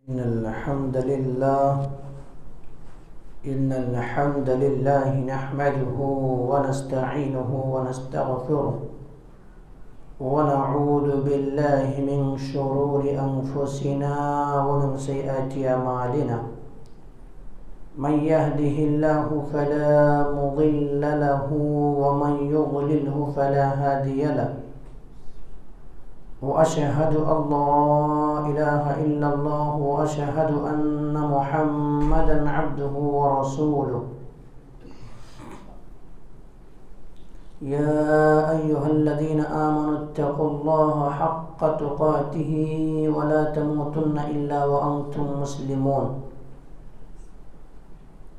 إن الحمد لله نحمده ونستعينه ونستغفره ونعوذ بالله من شرور أنفسنا ومن سيئات أعمالنا. من يهده الله فلا مضل له ومن يضلله فلا هادي له. وأشهد أن لا إله إلا الله وأشهد أن محمدا عبده ورسوله. يا أيها الذين آمنوا اتقوا الله حق تقاته ولا تموتن إلا وأنتم مسلمون.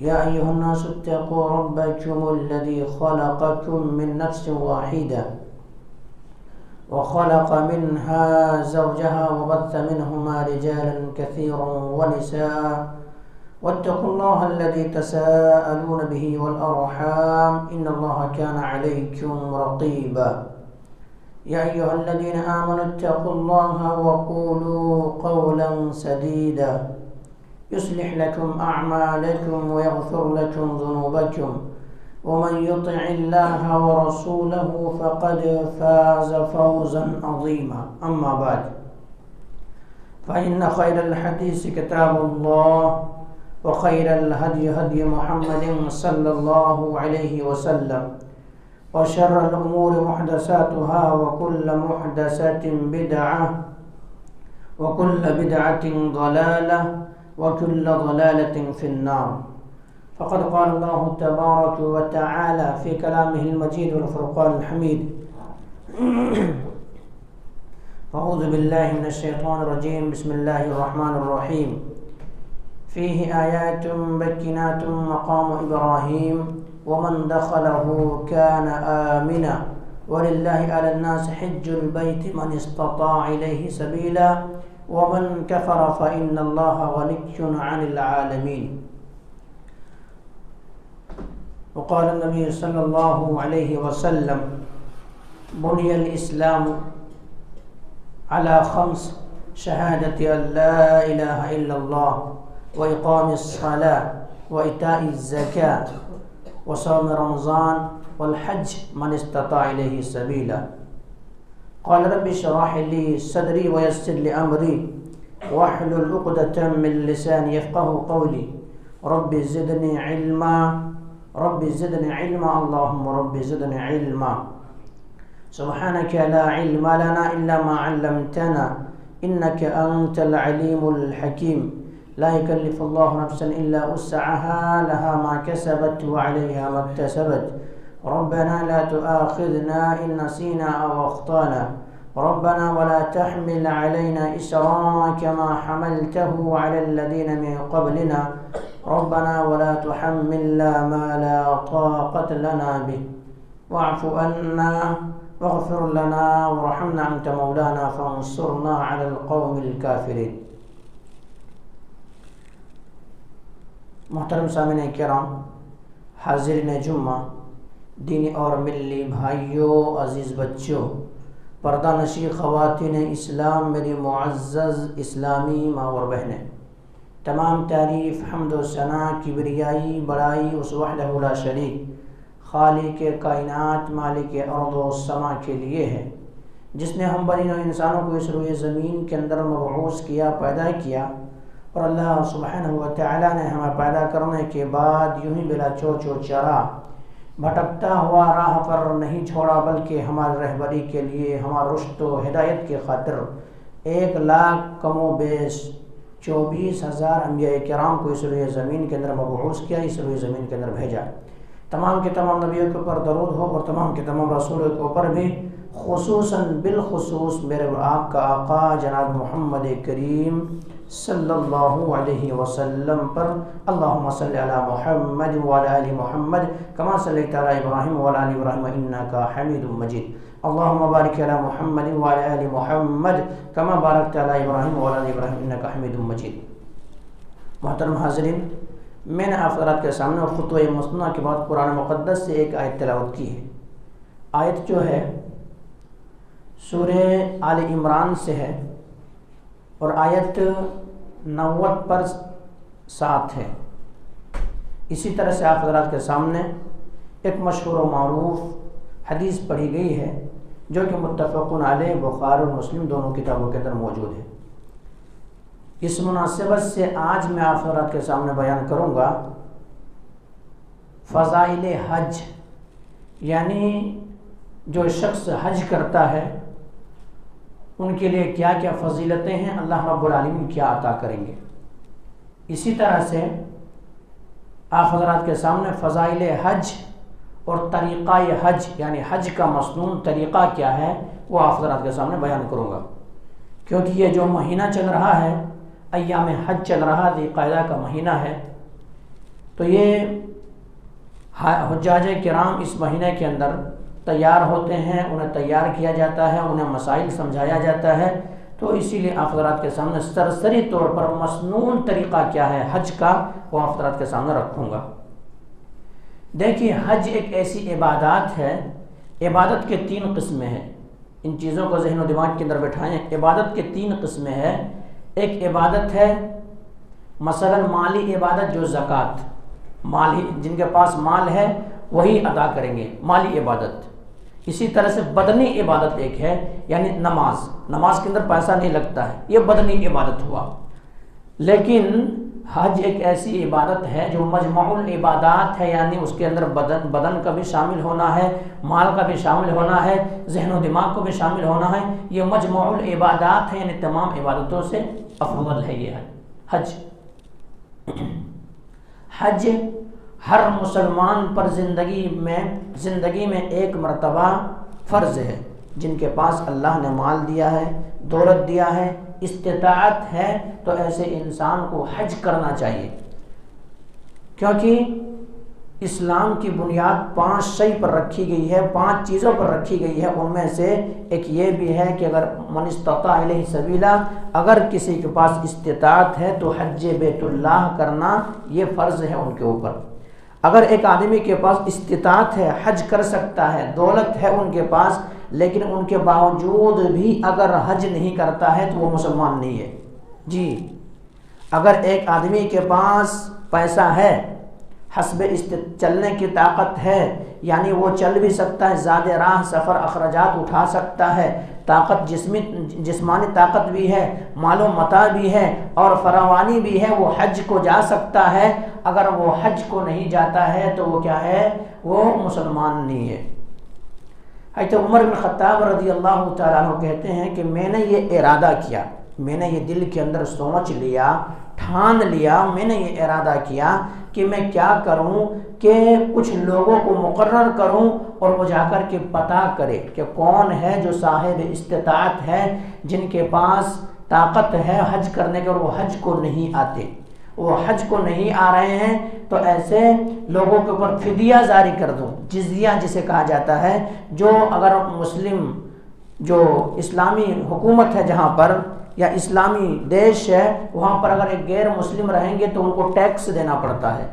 يا أيها الناس اتقوا ربكم الذي خلقكم من نفس واحدة وخلق منها زوجها وبث منهما رجالا كثيرا ونساء واتقوا الله الذي تساءلون به والأرحام إن الله كان عليكم رقيبا. يا أيها الذين آمنوا اتقوا الله وقولوا قولا سديدا يصلح لكم أعمالكم ويغفر لكم ذنوبكم ومن يطع الله ورسوله فقد فاز فوزا عظيما. أما بعد فإن خير الحديث كتاب الله وخير الهدي هدي محمد صلى الله عليه وسلم وشر الأمور محدثاتها وكل محدثة بدعة وكل بدعة ضلالة وكل ضلالة في النار. فقد قال الله تبارك وتعالى في كلامه المجيد والفرقان الحميد أعوذ بالله من الشيطان الرجيم. بسم الله الرحمن الرحيم. فيه آيات بينات مقام إبراهيم ومن دخله كان آمنا ولله على الناس حج البيت من استطاع إليه سبيلا ومن كفر فإن الله غني عن العالمين. وقال النبي صلى الله عليه وسلم بني الإسلام على 5: شهادة أن لا إله إلا الله وإقام الصلاة وإيتاء الزكاة وصوم رمضان والحج من استطاع إليه سبيلا. قال رب اشرح لي صدري ويسر لي أمري واحلل عقدة من لساني يفقه قولي. رب زدني علما اللهم رب زدني علما. سبحانك لا علم لنا إلا ما علمتنا إنك أنت العليم الحكيم. لا يكلف الله نفسا إلا وسعها لها ما كسبت وعليها ما اكتسبت. ربنا لا تؤاخذنا إن نسينا أو أخطأنا. ربنا ولا تحمل علينا إصرا كما حملته على الذين من قبلنا. ربنا ولا تحملنا ما لا طاقة لنا به واعف عنا واغفر لنا وارحمنا أنت مولانا فانصرنا على القوم الكافرين. محترم سامعین کرام، حاضرین جمعہ، دینی اور ملی بھائیوں، عزیز بچوں، پردہ نشی خواتین اسلام، میری معزز اسلامی ماں اور بہنیں، تمام تعریف، حمد و ثنا، کبریائی، بڑائی اس وحدہ لا شریک خالق کائنات، مالک ارض و سما کے لیے ہے، جس نے ہم بنی نوع انسانوں کو اس روئے زمین کے اندر مبعوث کیا، پیدا کیا، اور اللہ سبحانہ و تعالیٰ نے ہمیں پیدا کرنے کے بعد یوں ہی بلا چوچ و چرا بھٹکتا ہوا راہ پر نہیں چھوڑا، بلکہ ہماری رہبری کے لیے، ہمارا رشد و ہدایت کی خاطر 1,00,000 کم و بیش 24,000 انبیاء کرام کو اس روئے زمین کے اندر مبعوث کیا، اس روئے زمین کے اندر بھیجا۔ تمام کے تمام نبیوں کے اوپر درود ہو اور تمام کے تمام رسولوں کے اوپر بھی خصوصاً بالخصوص میرے آپ کا آقا جناب محمد کریم صلی اللہ علیہ وسلم پر اللہم صلی علی محمد وعلی آل محمد کما صلیت علی ابراہیم وعلی آل ابراہیم انکا حمید مجید۔ اللہم بارک علی محمد وعلی آل محمد کما بارکت علی ابراہیم وعلی آل ابراہیم انکا حمید مجید۔ محترم حاضرین، میں نے آپ حضرات کے سامنے خطبہ مسنہ کے بعد قرآن مقدس سے ایک آیت تلاوت کی ہے۔ آیت جو ہے سورہ آل عمران سے ہے اور آیت 90 پر 7 ہے۔ اسی طرح سے آپ حضرات کے سامنے ایک مشہور و معروف حدیث پڑھی گئی ہے جو کہ متفقن علیہ بخاری اور مسلم دونوں کتابوں کے اندر موجود ہے۔ اس مناسبت سے آج میں آپ حضرات کے سامنے بیان کروں گا فضائل حج، یعنی جو شخص حج کرتا ہے ان کے لیے کیا کیا فضیلتیں ہیں، اللہ رب العالمین کیا عطا کریں گے۔ اسی طرح سے آپ حضرات کے سامنے فضائل حج اور طریقہ حج، یعنی حج کا مصنون طریقہ کیا ہے، وہ آپ حضرات کے سامنے بیان کروں گا، کیونکہ یہ جو مہینہ چل رہا ہے، ایام حج چل رہا ہے، ذی القعدہ کا مہینہ ہے، تو یہ حجاج کرام اس مہینے کے اندر تیار ہوتے ہیں، انہیں تیار کیا جاتا ہے، انہیں مسائل سمجھایا جاتا ہے، تو اسی لیے آپ حضرات کے سامنے سرسری طور پر مصنون طریقہ کیا ہے حج کا، وہ آپ حضرات کے سامنے رکھوں گا۔ دیکھیے، حج ایک ایسی عبادات ہے، عبادت کے 3 قسمیں ہیں، ان چیزوں کو ذہن و دماغ کے اندر بٹھائیں۔ عبادت کے 3 قسمیں ہیں۔ ایک عبادت ہے مثلا مالی عبادت، جو زکوٰۃ، مال ہی جن کے پاس مال ہے وہی ادا کریں گے، مالی عبادت۔ اسی طرح سے بدنی عبادت ایک ہے، یعنی نماز کے اندر پیسہ نہیں لگتا ہے، یہ بدنی عبادت ہوا۔ لیکن حج ایک ایسی عبادت ہے جو مجموع العبادات ہے، یعنی اس کے اندر بدن کا بھی شامل ہونا ہے، مال کا بھی شامل ہونا ہے، ذہن و دماغ کو بھی شامل ہونا ہے، یہ مجموع العبادات ہے، یعنی تمام عبادتوں سے افضل ہے یہ حج۔ حج ہر مسلمان پر زندگی میں ایک مرتبہ فرض ہے، جن کے پاس اللہ نے مال دیا ہے، دولت دیا ہے، استطاعت ہے، تو ایسے انسان کو حج کرنا چاہیے، کیونکہ اسلام کی بنیاد 5 شے پر رکھی گئی ہے، 5 چیزوں پر رکھی گئی ہے۔ ان میں سے ایک یہ بھی ہے کہ اگر من استطاع الیہ سبیلا، اگر کسی کے پاس استطاعت ہے تو حج بیت اللہ کرنا یہ فرض ہے ان کے اوپر۔ اگر ایک آدمی کے پاس استطاعت ہے، حج کر سکتا ہے، دولت ہے ان کے پاس، لیکن ان کے باوجود بھی اگر حج نہیں کرتا ہے تو وہ مسلمان نہیں ہے۔ جی، اگر ایک آدمی کے پاس پیسہ ہے، حسب چلنے کی طاقت ہے، یعنی وہ چل بھی سکتا ہے، زیادہ راہ سفر اخراجات اٹھا سکتا ہے، طاقت جسمانی طاقت بھی ہے، مال و متاع بھی ہے اور فراوانی بھی ہے، وہ حج کو جا سکتا ہے۔ اگر وہ حج کو نہیں جاتا ہے تو وہ کیا ہے؟ وہ مسلمان نہیں ہے۔ حضرت عمر بن خطاب رضی اللہ تعالیٰ عنہ کہتے ہیں کہ میں نے یہ ارادہ کیا، میں نے یہ دل کے اندر سوچ لیا، ٹھان لیا، میں نے یہ ارادہ کیا کہ میں کیا کروں کہ کچھ لوگوں کو مقرر کروں اور وہ جا کر کے پتہ کرے کہ کون ہے جو صاحب استطاعت ہے، جن کے پاس طاقت ہے حج کرنے کے اور وہ حج کو نہیں آتے، وہ حج کو نہیں آ رہے ہیں، تو ایسے لوگوں کے اوپر فدیہ جاری کر دوں، جزیہ جسے کہا جاتا ہے، جو اگر مسلم جو اسلامی حکومت ہے جہاں پر یا اسلامی دیش ہے وہاں پر اگر ایک غیر مسلم رہیں گے تو ان کو ٹیکس دینا پڑتا ہے۔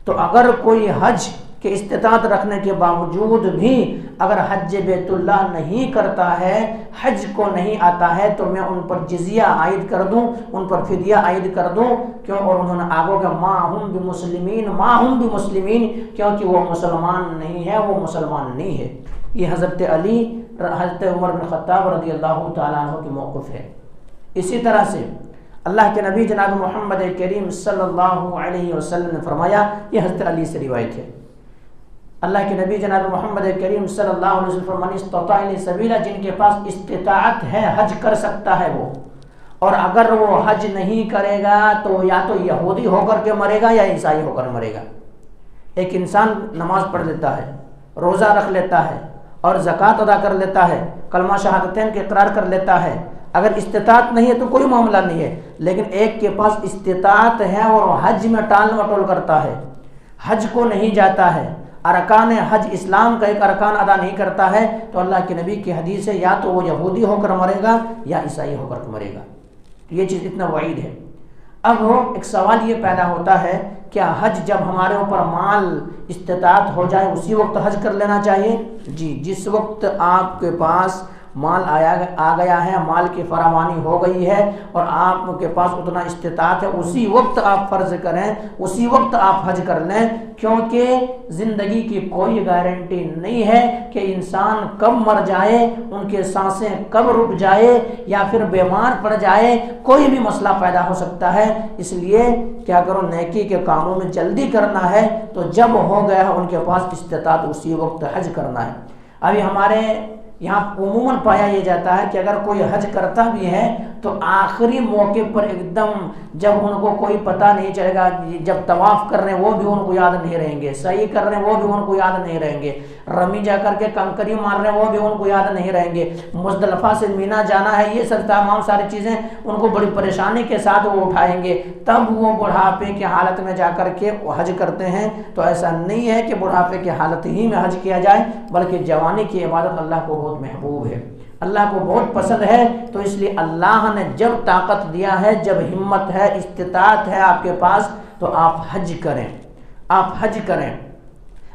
تو اگر کوئی حج کے استطاعت رکھنے کے باوجود بھی اگر حج بیت اللہ نہیں کرتا ہے، حج کو نہیں آتا ہے، تو میں ان پر جزیہ عائد کر دوں، ان پر فدیہ عائد کر دوں، کیوں؟ اور انہوں نے آگے کہ ما ہم بمسلمین، کیونکہ وہ مسلمان نہیں ہے، وہ مسلمان نہیں ہے۔ یہ حضرت عمر بن خطاب رضی اللہ تعالیٰ عنہ کی موقف ہے۔ اسی طرح سے اللہ کے نبی جناب محمد کریم صلی اللہ علیہ وسلم نے فرمایا، یہ حضرت علی سے روایت ہے، اللہ کے نبی جناب محمد کریم صلی اللہ علیہ وسلم فرمایا استطاع الیہ سبیلا، جن کے پاس استطاعت ہے حج کر سکتا ہے وہ، اور اگر وہ حج نہیں کرے گا تو یا تو یہودی ہو کر کے مرے گا یا عیسائی ہو کر مرے گا۔ ایک انسان نماز پڑھ لیتا ہے، روزہ رکھ لیتا ہے اور زکوٰۃ ادا کر لیتا ہے، کلمہ شہادتین کے اقرار کر لیتا ہے، اگر استطاعت نہیں ہے تو کوئی معاملہ نہیں ہے، لیکن ایک کے پاس استطاعت ہے اور حج میں ٹال مٹول کرتا ہے، حج کو نہیں جاتا ہے، ارکان حج اسلام کا ایک ارکان ادا نہیں کرتا ہے، تو اللہ کے نبی کی حدیث ہے یا تو وہ یہودی ہو کر مرے گا یا عیسائی ہو کر مرے گا۔ یہ چیز اتنا وعید ہے۔ اب ایک سوال یہ پیدا ہوتا ہے، کیا حج جب ہمارے اوپر مال استطاعت ہو جائے اسی وقت حج کر لینا چاہیے؟ جی، جس وقت آپ کے پاس مال آ گیا ہے، مال کی فراوانی ہو گئی ہے اور آپ کے پاس اتنا استطاعت ہے، اسی وقت آپ فرض کریں، اسی وقت آپ حج کر لیں، کیونکہ زندگی کی کوئی گارنٹی نہیں ہے کہ انسان کب مر جائے، ان کے سانسیں کب رک جائے یا پھر بیمار پڑ جائے، کوئی بھی مسئلہ پیدا ہو سکتا ہے۔ اس لیے کیا کرو، نیکی کے کاموں میں جلدی کرنا ہے، تو جب ہو گیا ہے ان کے پاس استطاعت اسی وقت حج کرنا ہے۔ ابھی ہمارے یہاں عموماً پایا یہ جاتا ہے کہ اگر کوئی حج کرتا بھی ہے تو آخری موقع پر ایک دم جب ان کو کوئی پتہ نہیں چلے گا، جب طواف کر رہے ہیں وہ بھی ان کو یاد نہیں رہیں گے، سعی کر رہے ہیں وہ بھی ان کو یاد نہیں رہیں گے، رمی جا کر کے کنکری مار رہے ہیں وہ بھی ان کو یاد نہیں رہیں گے، مزدلفہ سے مینا جانا ہے، یہ سب تمام ساری چیزیں ان کو بڑی پریشانی کے ساتھ وہ اٹھائیں گے، تب وہ بڑھاپے کی حالت میں جا کر کے وہ حج کرتے ہیں۔ تو ایسا نہیں ہے کہ بڑھاپے کی حالت ہی میں حج کیا جائے، بلکہ جوانی کی عبادت اللہ کو بہت محبوب ہے، اللہ کو بہت پسند ہے۔ تو اس لیے اللہ نے جب طاقت دیا ہے، جب ہمت ہے، استطاعت ہے آپ کے پاس، تو آپ حج کریں، آپ حج کریں۔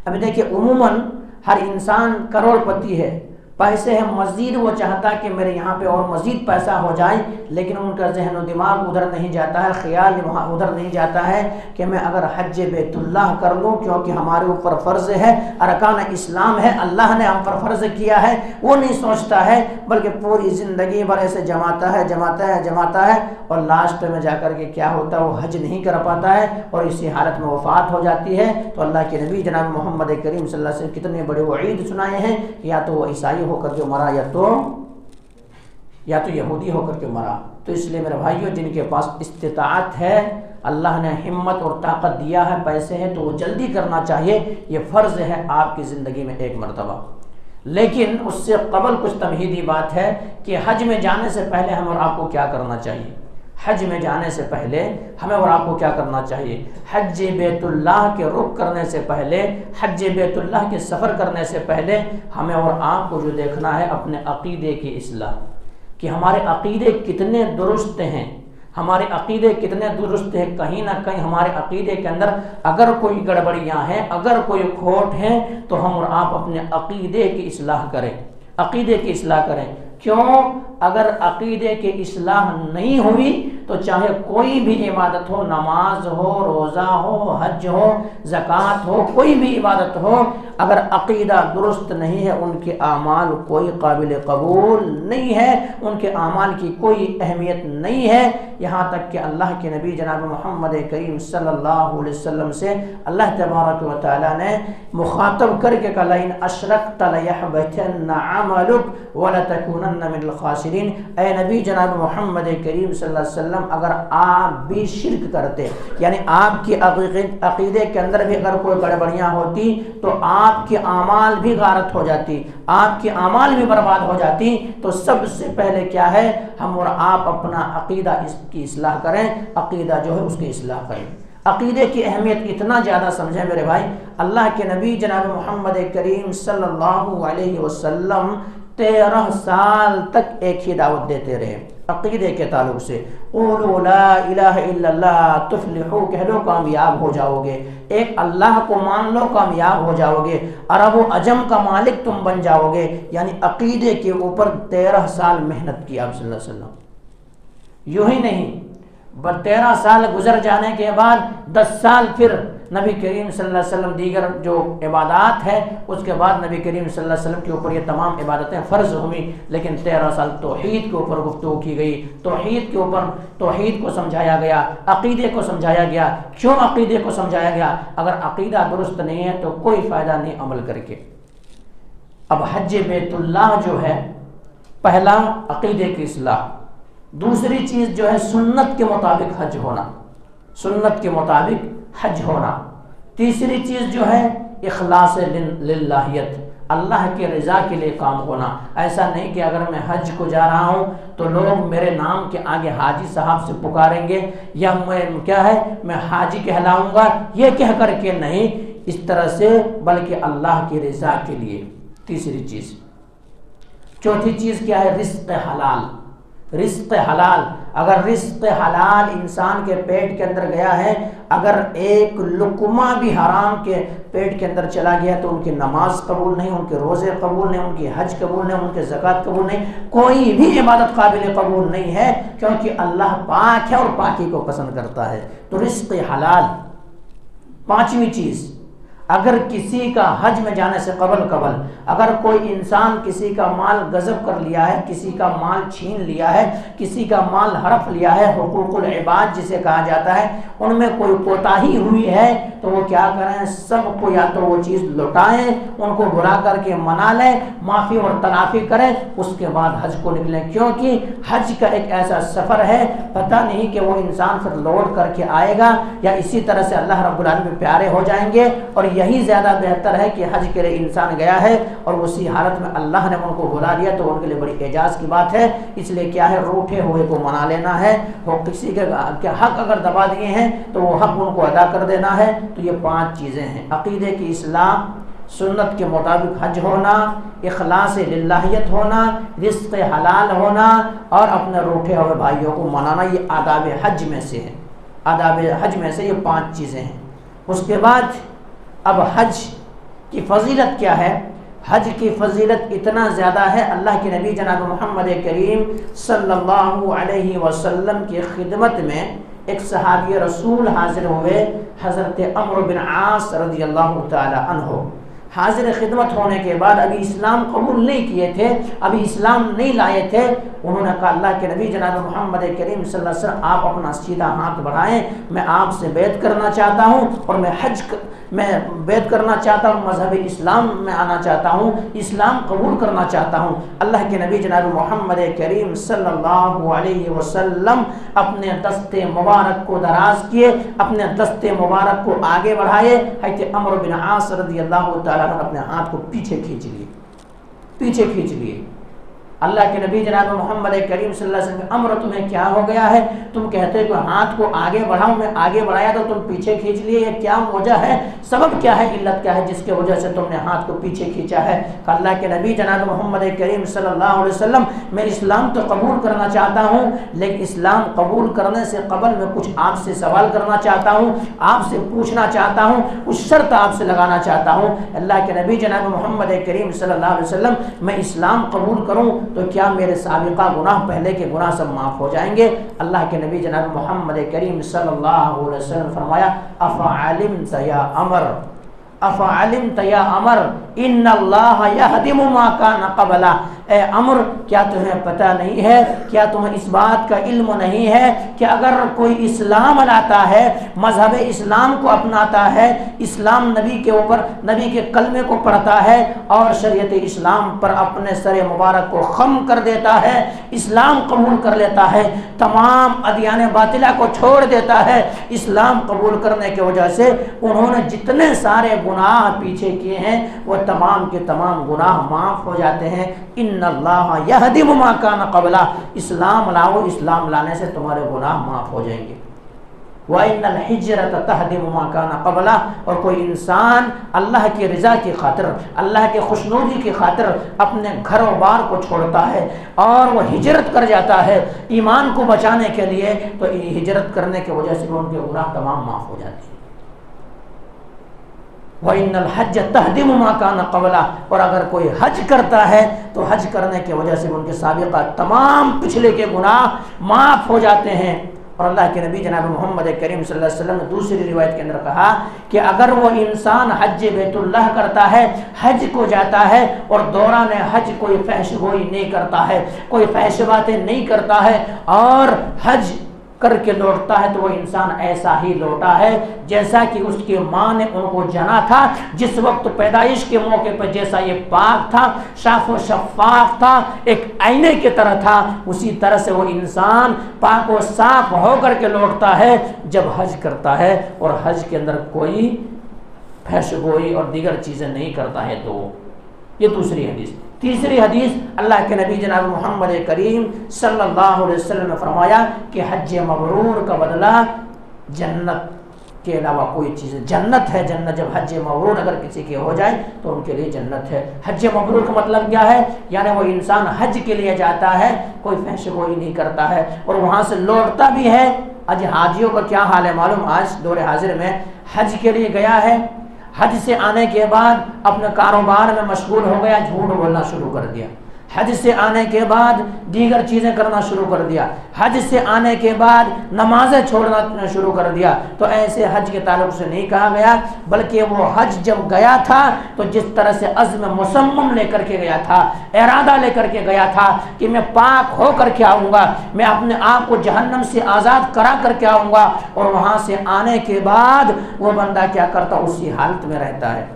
اب دیکھیے عموماً ہر انسان کروڑ پتی ہے، پیسے ہیں، مزید وہ چاہتا ہے کہ میرے یہاں پہ اور مزید پیسہ ہو جائے، لیکن ان کا ذہن و دماغ ادھر نہیں جاتا ہے، خیال وہاں ادھر نہیں جاتا ہے کہ میں اگر حج بیت اللہ کر لوں، کیونکہ ہمارے اوپر فرض ہے، ارکان اسلام ہے، اللہ نے ہم پر فرض کیا ہے، وہ نہیں سوچتا ہے، بلکہ پوری زندگی بھر ایسے جماتا ہے اور لاسٹ میں جا کر کے کیا ہوتا ہے، وہ حج نہیں کر پاتا ہے اور اسی حالت میں وفات ہو جاتی ہے۔ تو اللہ کے نبی جناب محمد کریم صلی اللہ علیہ وسلم کتنے بڑے وعید سنائے ہیں، یا تو وہ عیسائی ہو کر کے مرا یا تو یہودی ہو کر کے مرا۔ تو اس لیے میرے بھائیوں، جن کے پاس استطاعت ہے، اللہ نے ہمت اور طاقت دیا ہے، پیسے ہیں، تو وہ جلدی کرنا چاہیے، یہ فرض ہے آپ کی زندگی میں ایک مرتبہ۔ لیکن اس سے قبل کچھ تمہیدی بات ہے کہ حج میں جانے سے پہلے ہم اور آپ کو کیا کرنا چاہیے۔ حج میں جانے سے پہلے ہمیں اور آپ کو کیا کرنا چاہیے؟ حج بیت اللہ کے رخ کرنے سے پہلے، حج بیت اللہ کے سفر کرنے سے پہلے ہمیں اور آپ کو جو دیکھنا ہے اپنے عقیدے کی اصلاح، کہ ہمارے عقیدے کتنے درست ہیں، ہمارے عقیدے کتنے درست ہیں۔ کہیں نہ کہیں ہمارے عقیدے کے اندر اگر کوئی گڑبڑیاں ہیں، اگر کوئی کھوٹ ہیں، تو ہم اور آپ اپنے عقیدے کی اصلاح کریں، عقیدے کی اصلاح کریں۔ کیوں؟ اگر عقیدے کی اصلاح نہیں ہوئی تو چاہے کوئی بھی عبادت ہو، نماز ہو، روزہ ہو، حج ہو، زکوٰۃ ہو، کوئی بھی عبادت ہو، اگر عقیدہ درست نہیں ہے، ان کے اعمال کوئی قابل قبول نہیں ہے، ان کے اعمال کی کوئی اہمیت نہیں ہے۔ یہاں تک کہ اللہ کے نبی جناب محمد کریم صلی اللہ علیہ وسلم سے اللہ تبارک و تعالیٰ نے مخاطب کر کے کہا، لئن اشرکت لیحبطن عملک ولتکونن من الخاسرین۔ اے نبی جناب محمد کریم صلی اللہ علیہ وسلم، اگر آپ بھی شرک کرتے، یعنی آپ کی عقیدے کے اندر بھی اگر کوئی گڑبڑیاں ہوتی، تو آپ کے اعمال بھی غارت ہو جاتی، آپ کے اعمال بھی برباد ہو جاتی۔ تو سب سے پہلے کیا ہے، ہم اور آپ اپنا عقیدہ اس کی اصلاح کریں، عقیدہ جو ہے اس کی اصلاح کریں۔ عقیدے کی اہمیت اتنا زیادہ سمجھیں میرے بھائی، اللہ کے نبی جناب محمد کریم صلی اللہ علیہ وسلم 13 سال تک ایک ہی دعوت دیتے رہے عقیدے کے تعلق سے، قولوا لا الہ الا اللہ تفلحوا، کہہ لو کامیاب ہو جاؤ گے، ایک اللہ کو مان لو کامیاب ہو جاؤ گے، عرب و عجم کا مالک تم بن جاؤ گے۔ یعنی عقیدے کے اوپر 13 سال محنت کی آپ صلی اللہ علیہ وسلم۔ یوں ہی نہیں، 13 سال گزر جانے کے بعد 10 سال پھر نبی کریم صلی اللہ علیہ وسلم دیگر جو عبادات ہے، اس کے بعد نبی کریم صلی اللہ علیہ وسلم کے اوپر یہ تمام عبادتیں فرض ہوئیں، لیکن 13 سال توحید کے اوپر گفتگو کی گئی، توحید کے اوپر توحید کو سمجھایا گیا، عقیدے کو سمجھایا گیا۔ کیوں عقیدے کو سمجھایا گیا؟ اگر عقیدہ درست نہیں ہے تو کوئی فائدہ نہیں عمل کر کے۔ اب حج بیت اللہ جو ہے، پہلا عقیدے کی اصلاح، دوسری چیز جو ہے سنت کے مطابق حج ہونا، سنت کے مطابق حج ہونا، تیسری چیز جو ہے اخلاص للہیت، اللہ کے رضا کے لیے کام ہونا۔ ایسا نہیں کہ اگر میں حج کو جا رہا ہوں تو لوگ میرے نام کے آگے حاجی صاحب سے پکاریں گے، یا میں حاجی کہلاؤں گا، یہ کہہ کر کے نہیں، اس طرح سے، بلکہ اللہ کی رضا کے لیے، تیسری چیز۔ چوتھی چیز کیا ہے؟ رزق حلال، رزق حلال، اگر رزق حلال انسان کے پیٹ کے اندر گیا ہے، اگر ایک لقمہ بھی حرام کے پیٹ کے اندر چلا گیا تو ان کی نماز قبول نہیں، ان کے روزے قبول نہیں، ان کی حج قبول نہیں، ان کے زکوٰۃ قبول نہیں، کوئی بھی عبادت قابل قبول نہیں ہے، کیونکہ اللہ پاک ہے اور پاکی کو پسند کرتا ہے۔ تو رزق حلال۔ پانچویں چیز، اگر کسی کا حج میں جانے سے قبل اگر کوئی انسان کسی کا مال غصب کر لیا ہے، کسی کا مال چھین لیا ہے، کسی کا مال ہڑپ لیا ہے، حقوق العباد جسے کہا جاتا ہے، ان میں کوئی کوتاہی ہوئی ہے تو وہ کیا کریں؟ سب کو یا تو وہ چیز لوٹائیں، ان کو بلا کر کے منا لیں، معافی اور تلافی کریں، اس کے بعد حج کو نکلیں، کیونکہ حج کا ایک ایسا سفر ہے پتہ نہیں کہ وہ انسان پھر لوٹ کر کے آئے گا یا اسی طرح سے اللہ رب العالمین پیارے ہو جائیں گے۔ اور یہی زیادہ بہتر ہے کہ حج کے لیے انسان گیا ہے اور اسی حالت میں اللہ نے ان کو بلا لیا تو ان کے لیے بڑی اعجاز کی بات ہے۔ اس لیے کیا ہے، روٹھے ہوئے کو منا لینا ہے، اور کسی کے حق اگر دبا دیے ہیں تو وہ حق ان کو ادا کر دینا ہے۔ تو یہ 5 چیزیں ہیں: عقیدے کی اصلاح، سنت کے مطابق حج ہونا، اخلاص للہیت ہونا، رزق حلال ہونا، اور اپنے روٹھے ہوئے بھائیوں کو منانا۔ یہ آداب حج میں سے ہے، آداب حج میں سے یہ 5 چیزیں ہیں۔ اس کے بعد اب حج کی فضیلت کیا ہے؟ حج کی فضیلت اتنا زیادہ ہے، اللہ کے نبی جناب محمد کریم صلی اللہ علیہ وسلم کی خدمت میں ایک صحابی رسول حاضر ہوئے، حضرت عمرو بن عاص رضی اللہ تعالی عنہ۔ حاضر خدمت ہونے کے بعد ابھی اسلام قبول نہیں کیے تھے، ابھی اسلام نہیں لائے تھے۔ انہوں نے کہا اللہ کے نبی جناب محمد کریم صلی اللہ علیہ وسلم آپ اپنا سیدھا ہاتھ بڑھائیں، میں آپ سے بیعت کرنا چاہتا ہوں اور میں بیعت کرنا چاہتا ہوں، مذہب اسلام میں آنا چاہتا ہوں، اسلام قبول کرنا چاہتا ہوں۔ اللہ کے نبی جناب محمد کریم صلی اللہ علیہ وسلم اپنے دست مبارک کو دراز کیے، اپنے دست مبارک کو آگے بڑھائے۔ حضرت عمرو بن عاص رضی اللہ تعالیٰ عنہ اپنے ہاتھ کو پیچھے کھینچ لیے۔ اللہ کے نبی جناب محمد کریم صلی اللہ علیہ وسلم، عمرو تمہیں کیا ہو گیا ہے؟ تم کہتے کہ ہاتھ کو آگے بڑھاؤ، میں آگے بڑھایا تو تم پیچھے کھینچ لیے، یہ کیا وجہ ہے؟ سبب کیا ہے، علت کیا ہے جس کی وجہ سے تم نے ہاتھ کو پیچھے کھینچا ہے؟ کہ اللہ کے نبی جناب محمد کریم صلی اللہ علیہ وسلم، میں اسلام تو قبول کرنا چاہتا ہوں، لیکن اسلام قبول کرنے سے قبل میں کچھ آپ سے سوال کرنا چاہتا ہوں، آپ سے پوچھنا چاہتا ہوں، کچھ شرط آپ سے لگانا چاہتا ہوں۔ اللہ کے نبی جناب محمد کریم صلی اللہ علیہ وسلم، میں اسلام قبول کروں تو کیا میرے سابقہ گناہ، پہلے کے گناہ سب معاف ہو جائیں گے؟ اللہ کے نبی جناب محمد کریم صلی اللہ علیہ وسلم فرمایا افعلمت یا عمر، افعلمت یا عمر ان اللہ یہدم ما کان قبلہ۔ اے عمر، کیا تمہیں پتہ نہیں ہے، کیا تمہیں اس بات کا علم نہیں ہے کہ اگر کوئی اسلام لاتا ہے، مذہب اسلام کو اپناتا ہے، اسلام نبی کے اوپر، نبی کے کلمے کو پڑھتا ہے اور شریعت اسلام پر اپنے سر مبارک کو خم کر دیتا ہے، اسلام قبول کر لیتا ہے، تمام ادیان باطلہ کو چھوڑ دیتا ہے، اسلام قبول کرنے کی وجہ سے انہوں نے جتنے سارے گناہ پیچھے کیے ہیں وہ تمام کے تمام گناہ معاف ہو جاتے ہیں۔ ان اللہ یہدم ما کان قبلہ، اسلام لاؤ، اسلام لانے سے تمہارے گناہ معاف ہو جائیں گے۔ وَإِنَّ الْحِجْرَةَ تَهْدِمُ مَا كَانَ قَبْلَهُ، اور کوئی انسان اللہ کی رضا کی خاطر، اللہ کے خوشنودی کی خاطر اپنے گھر و بار کو چھوڑتا ہے اور وہ ہجرت کر جاتا ہے ایمان کو بچانے کے لیے، تو ہجرت کرنے کی وجہ سے ان کے گناہ تمام معاف ہو جاتے ہیں۔ وَإِنَّ الْحَجَّ تَهْدِمُ مَا كَانَ قَبْلَهُ، اور اگر کوئی حج کرتا ہے تو حج کرنے کی وجہ سے ان کے سابقہ تمام پچھلے کے گناہ معاف ہو جاتے ہیں۔ اور اللہ کے نبی جناب محمد کریم صلی اللہ علیہ وسلم نے دوسری روایت کے اندر کہا کہ اگر وہ انسان حج بیت اللہ کرتا ہے، حج کو جاتا ہے اور دوران حج کوئی فحش گوئی نہیں کرتا ہے، کوئی فحش باتیں نہیں کرتا ہے اور حج کر کے لوٹتا ہے، تو وہ انسان ایسا ہی لوٹا ہے جیسا کہ اس کی ماں نے ان کو جنا تھا، جس وقت پیدائش کے موقع پر جیسا یہ پاک تھا، صاف و شفاف تھا، ایک آئینے کی طرح تھا، اسی طرح سے وہ انسان پاک و صاف ہو کر کے لوٹتا ہے جب حج کرتا ہے اور حج کے اندر کوئی فحش گوئی اور دیگر چیزیں نہیں کرتا ہے۔ تو یہ دوسری حدیث۔ تیسری حدیث، اللہ کے نبی جناب محمد کریم صلی اللہ علیہ وسلم نے فرمایا کہ حج مبرور کا بدلہ جنت کے علاوہ کوئی چیز جنت ہے. جنت جب حج مبرور اگر کسی کی ہو جائے تو ان کے لیے جنت ہے. حج مبرور کا مطلب کیا ہے؟ یعنی وہ انسان حج کے لیے جاتا ہے، کوئی فحش گوئی نہیں کرتا ہے اور وہاں سے لوٹتا بھی ہے. آج حاجیوں کا کیا حال ہے معلوم؟ آج دور حاضر میں حج کے لیے گیا ہے، حج سے آنے کے بعد اپنے کاروبار میں مشغول ہو گیا، جھوٹ بولنا شروع کر دیا. حج سے آنے کے بعد دیگر چیزیں کرنا شروع کر دیا. حج سے آنے کے بعد نمازیں چھوڑنا شروع کر دیا. تو ایسے حج کے تعلق سے نہیں کہا گیا، بلکہ وہ حج جب گیا تھا تو جس طرح سے عزم مصمم لے کر کے گیا تھا، ارادہ لے کر کے گیا تھا کہ میں پاک ہو کر کے آؤں گا، میں اپنے آپ کو جہنم سے آزاد کرا کر کے آؤں گا، اور وہاں سے آنے کے بعد وہ بندہ کیا کرتا؟ اسی حالت میں رہتا ہے،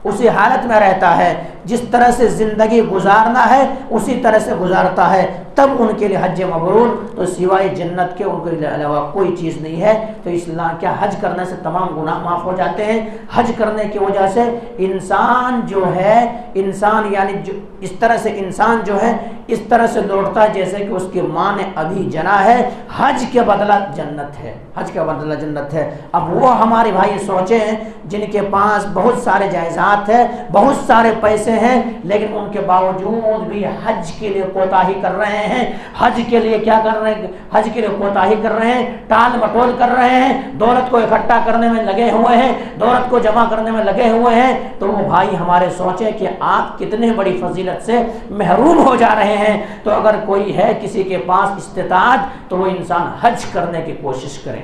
اسی حالت میں رہتا ہے. جس طرح سے زندگی گزارنا ہے اسی طرح سے گزارتا ہے. تب ان کے لیے حج مبرور تو سوائے جنت کے ان کے علاوہ کوئی چیز نہیں ہے. تو اسلام کیا حج کرنے سے تمام گناہ معاف ہو جاتے ہیں. حج کرنے کی وجہ سے انسان جو ہے، انسان یعنی اس طرح سے انسان جو ہے اس طرح سے لوٹتا ہے جیسے کہ اس کی ماں نے ابھی جنا ہے. حج کے بدلہ جنت ہے، حج کا بدلہ جنت ہے. اب وہ ہمارے بھائی سوچے ہیں جن کے پاس بہت سارے جائیداد ہیں، بہت سارے پیسے ہیں، لیکن ان کے باوجود بھی حج کے لیے کوتاہی کر رہے ہیں. حج کے لیے کیا کر رہے ہیں؟ حج کے لیے کوتاہی کر رہے ہیں، ٹال مٹول کر رہے ہیں، دولت کو اکٹھا کرنے میں لگے ہوئے ہیں، دولت کو جمع کرنے میں لگے ہوئے ہیں. تو وہ بھائی ہمارے سوچے کہ آپ کتنے بڑی فضیلت سے محروم ہو جا رہے ہیں. تو اگر کوئی ہے کسی کے پاس استطاعت تو وہ انسان حج کرنے کی کوشش کرے،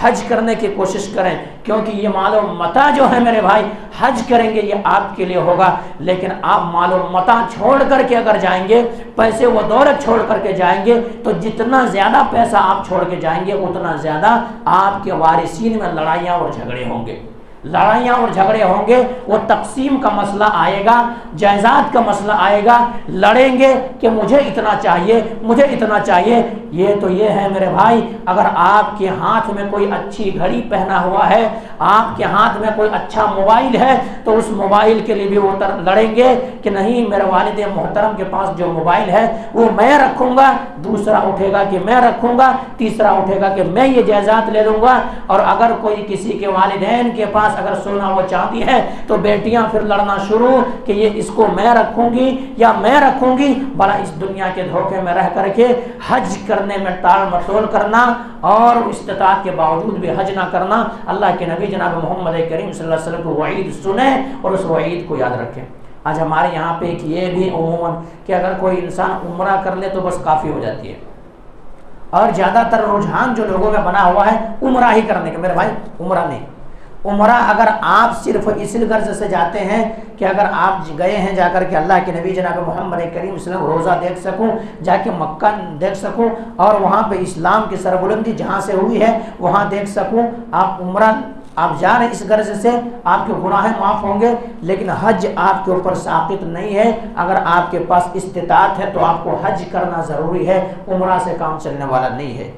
حج کرنے کی کوشش کریں، کیونکہ یہ مال و متاع جو ہے میرے بھائی حج کریں گے یہ آپ کے لیے ہوگا. لیکن آپ مال و متاع چھوڑ کر کے اگر جائیں گے، پیسے و دولت چھوڑ کر کے جائیں گے، تو جتنا زیادہ پیسہ آپ چھوڑ کے جائیں گے اتنا زیادہ آپ کے وارثین میں لڑائیاں اور جھگڑے ہوں گے. لڑائیاں اور جھگڑے ہوں گے، وہ تقسیم کا مسئلہ آئے گا، جائیداد کا مسئلہ آئے گا، لڑیں گے کہ مجھے اتنا چاہیے، مجھے اتنا چاہیے. یہ ہے میرے بھائی، اگر آپ کے ہاتھ میں کوئی اچھی گھڑی پہنا ہوا ہے، آپ کے ہاتھ میں کوئی اچھا موبائل ہے، تو اس موبائل کے لیے بھی وہ لڑیں گے کہ نہیں میرے والد محترم کے پاس جو موبائل ہے وہ میں رکھوں گا. دوسرا اٹھے گا کہ میں رکھوں گا، تیسرا اٹھے گا کہ میں یہ جائیداد لے لوں گا. اور اگر کوئی کسی کے والدین کے پاس اگر سونا و چاندی ہے تو بیٹیاں پھر لڑنا شروع کہ یہ اس کو میں رکھوں گی یا میں رکھوں گی. بڑا اس دنیا کے دھوکے میں رہ کر کے حج کرنے میں ٹال مٹول کرنا اور استطاعت کے باوجود بھی حج نہ کرنا. اللہ کے نبی جناب محمد کریم صلی اللہ علیہ وسلم کو وعید سنیں اور اس وعید کو یاد رکھیں. آج ہمارے یہاں پہ ایک یہ بھی عموماً کہ اگر کوئی انسان عمرہ کر لے تو بس کافی ہو جاتی ہے، اور زیادہ تر رجحان جو لوگوں میں بنا ہوا ہے عمرہ ہی کرنے کا. میرے بھائی عمرہ نہیں، عمرہ اگر آپ صرف اس غرض سے جاتے ہیں کہ اگر آپ گئے ہیں جا کر کے اللہ کے نبی جناب محمد کریم صلی اللہ علیہ وسلم روزہ دیکھ سکوں، جا کے مکہ دیکھ سکوں اور وہاں پہ اسلام کی سربلندی جہاں سے ہوئی ہے وہاں دیکھ سکوں، آپ عمرہ آپ جا رہے اس غرض سے آپ کے گناہ معاف ہوں گے. لیکن حج آپ کے اوپر ساقط نہیں ہے. اگر آپ کے پاس استطاعت ہے تو آپ کو حج کرنا ضروری ہے، عمرہ سے کام چلنے والا نہیں ہے،